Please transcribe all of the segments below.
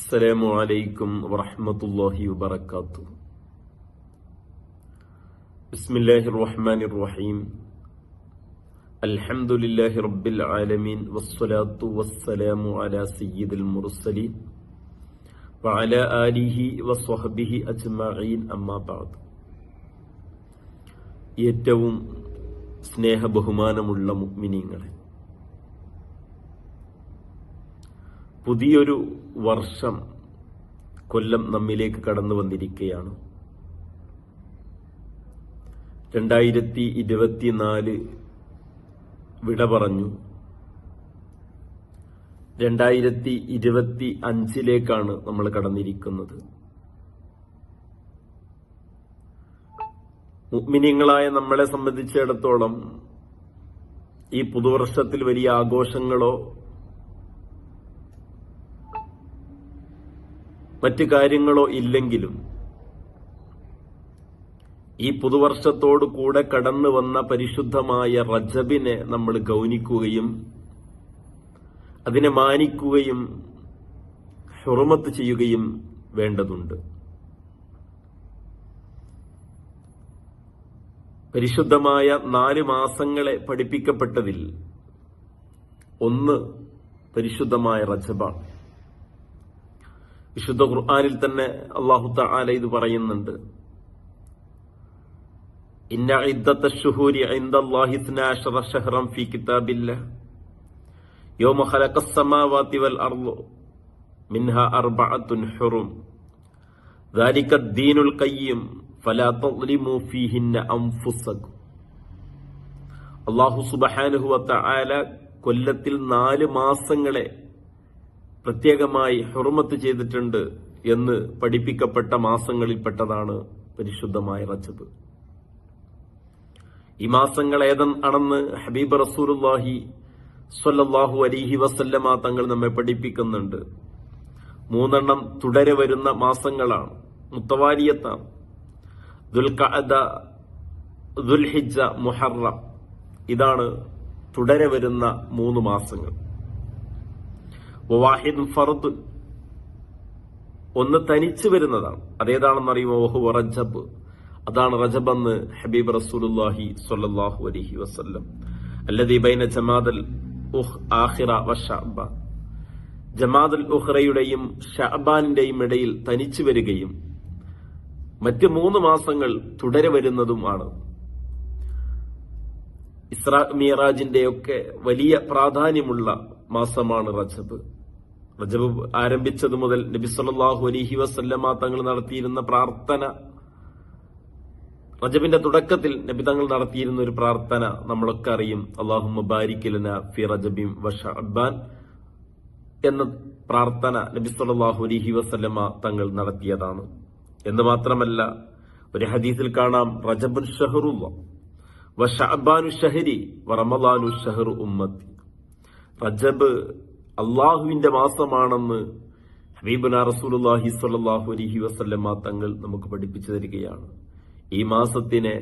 അസ്സലാമു അലൈക്കും വറഹ്മത്തുള്ളാഹി വബറകാതുഹു. ബിസ്മില്ലാഹിർ റഹ്മാനിർ റഹീം. അൽഹംദുലില്ലാഹി റബ്ബിൽ ആലമീൻ വസ്സലാത്തു വസ്സലാമു അലാ സയ്യിദിൽ മുർസലീൻ വഅലാ ആലിഹി വസ്വഹ്ബിഹി അജ്മഈൻ. അമ്മാ ബഅദ്. ഏറ്റവും സ്നേഹബഹുമാനമുള്ള മുഅ്മിനീങ്ങളെ, പുതിയൊരു വർഷം കൊല്ലം നമ്മിലേക്ക് കടന്നു വന്നിരിക്കുകയാണ്. 2024 വിട പറഞ്ഞു. 2025 നമ്മൾ കടന്നിരിക്കുന്നത്. മുഅ്മിനീങ്ങളായ നമ്മളെ സംബന്ധിച്ചിടത്തോളം ഈ പുതുവർഷത്തിൽ വലിയ ആഘോഷങ്ങളോ മറ്റു കാര്യങ്ങളോ ഇല്ലെങ്കിലും ഈ പുതുവർഷത്തോടു കൂടെ കടന്നു വന്ന പരിശുദ്ധമായ റജബിനെ നമ്മൾ ഗൗനിക്കുകയും അതിനെ മാനിക്കുകയും ഹുർമത്ത് ചെയ്യുകയും വേണ്ടതുണ്ട്. പരിശുദ്ധമായ 4 മാസങ്ങളെ പഠിപ്പിക്കപ്പെട്ടതിൽ ഒന്ന് പരിശുദ്ധമായ റജബാണ്. വിശുദ്ധ ഖുർആനിൽ തന്നെ അല്ലാഹു തആല ഇത് പറയുന്നുണ്ട്. ഇന്ന ഇദ്ദത്തശ്ശുഹൂരി ഇൻദല്ലാഹി 12 ശഹ്റൻ ഫീ കിതാബില്ലാഹ് യൗമ ഖലഖസ് സമാവാതി വൽ അർള് മിൻഹാ അർബഅത്തുൻ ഹുറും ദാലിക അദ്ദീനുൽ ഖയ്യിം ഫലാ തദ്ലിമൂ ഫീഹിന്ന അൻഫുസകും. അല്ലാഹു സുബ്ഹാനഹു വ തആല കൊല്ലത്തിൽ 4 മാസങ്ങളെ പ്രത്യേകമായി ഹുർമത്ത് ചെയ്തിട്ടുണ്ട് എന്ന് പഠിപ്പിക്കപ്പെട്ട മാസങ്ങളിൽപ്പെട്ടതാണ് പരിശുദ്ധമായ റജബ്. ഈ മാസങ്ങൾ ഏതാണെന്ന് ഹബീബ് റസൂലുള്ളാഹി സ്വല്ലല്ലാഹു അലൈഹി വസല്ലമ തങ്ങൾ നമ്മെ പഠിപ്പിക്കുന്നുണ്ട്. 3 തുടരെ വരുന്ന മാസങ്ങളാണ്, മുത്തവാലിയത്താണ്. ദുൽഖഅദ, ദുൽഹിജ്ജ, മുഹറം. ഇതാണ് തുടരെ വരുന്ന 3 മാസങ്ങൾ. വവാഹിദ് ഫർദ്, ഒന്ന് തനിച്ചു വരുന്നതാണ്. അതേതാണെന്നറിയുമോ? വഹുവ റജബ്. അതാണ് റജബ് എന്ന് ഹബീബ് റസൂലുള്ളാഹി സ്വല്ലല്ലാഹു അലൈഹി വസല്ലം. അല്ലദീ ബൈന ജമാദൽ ആഖിറ വശഅബാൻ, ജമാദൽ ഉഖ്റയുടെയും ശഅബാനിന്റെയും ഇടയിൽ തനിച്ചു വരികയും മറ്റ് 3 മാസങ്ങൾ തുടരെ വരുന്നതുമാണ്. ഇസ്രാ മിഅ്റാജിന്റെയൊക്കെ വലിയ പ്രാധാന്യമുള്ള മാസമാണ് റജബ്. റജബ് ആരംഭിച്ചത് മുതൽ നബി സല്ലല്ലാഹു അലൈഹി വസല്ലമ തങ്ങൾ നടത്തിയിരുന്ന പ്രാർത്ഥന, റജബിന്റെ തുടക്കത്തിൽ നബി തങ്ങൾ നടത്തിയിരുന്ന ഒരു പ്രാർത്ഥന നമ്മളൊക്കെ അറിയും. അല്ലാഹുമ്മ ബാരിക് ലനാ ഫി റജബിൻ വ ശഅബാൻ എന്ന പ്രാർത്ഥന നബി സല്ലല്ലാഹു അലൈഹി വസല്ലമ തങ്ങൾ നടത്തിയതാണ്. എന്ന് മാത്രമല്ല, ഒരു ഹദീസിൽ കാണാം, റജബുൻ ഷഹ്റുല്ലാഹ് വ ശഅബാനു ഷഹരി വ റമളാനു ഷഹ്റു ഉമ്മത്തി. റജബ് അള്ളാഹുവിന്റെ മാസമാണെന്ന് ഹബീബുനാ റസൂലുള്ളാഹി സ്വല്ലല്ലാഹു അലൈഹി വസല്ലമ തങ്ങൾ നമുക്ക് പഠിപ്പിച്ചു തരികയാണ്. ഈ മാസത്തിനെ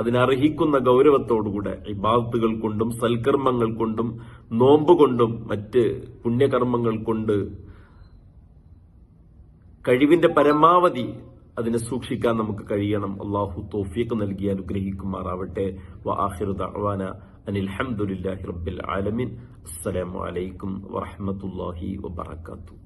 അതിനർഹിക്കുന്ന ഗൗരവത്തോടുകൂടെ ഇബാദത്തുകൾ കൊണ്ടും സൽക്കർമ്മങ്ങൾ കൊണ്ടും നോമ്പ് കൊണ്ടും മറ്റ് പുണ്യകർമ്മങ്ങൾ കൊണ്ട് കഴിവിന്റെ പരമാവധി അതിനെ സൂക്ഷിക്കാൻ നമുക്ക് കഴിയണം. അല്ലാഹു തൗഫീഖ് നൽകി അനുഗ്രഹിക്കുമാറാവട്ടെ. വ ആഖിറു ദഅവാന അനിൽ ഹംദുലില്ലാഹി റബ്ബിൽ ആലമീൻ. അസ്സലാമു അലൈക്കും വറഹ്മത്തുള്ളാഹി വബറകാതുഹു.